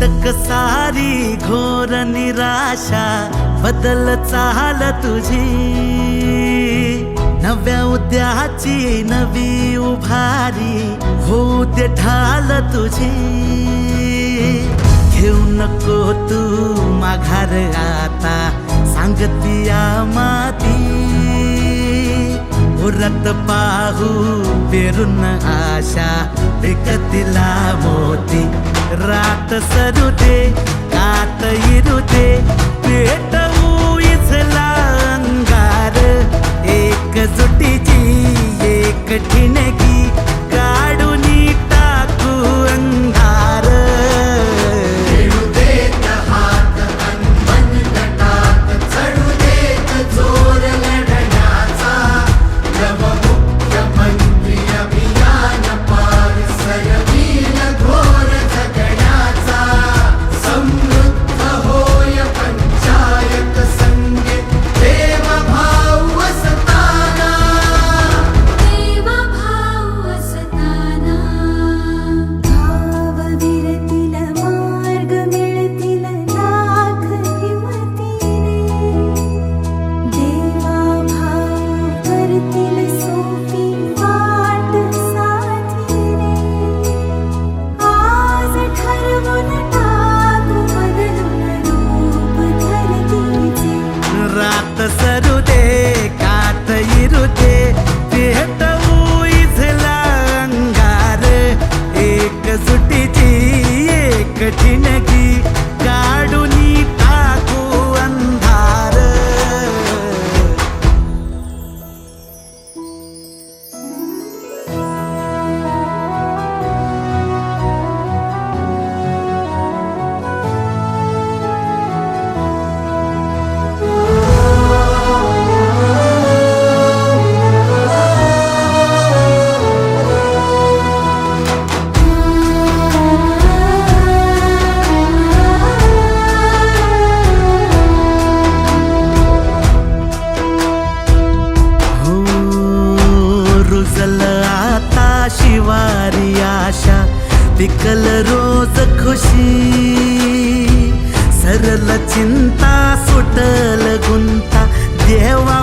अटक सारी घोर निराशा बदल चाल तुझी, नव्या उद्याची नवी उभारी होऊ दे ढाल तुझी। घेऊ नको तू माघार आता सांगतिया माती, उरत पाहू पेरून आशा विकतिला मोती। रात सरू दे कात इरू दे पेटवू इथला अंगार, एकजुटीची एक ठिणगी काढून टाकू अंधार। सरू दे कात इरू दे पेटवू इथला अंगार, एकजुटीची एक ठिणगी काढून टाकू अंधार। शिवारी आशा पिकल रोज खुशी, सरल चिंता सुटल गुंता देवा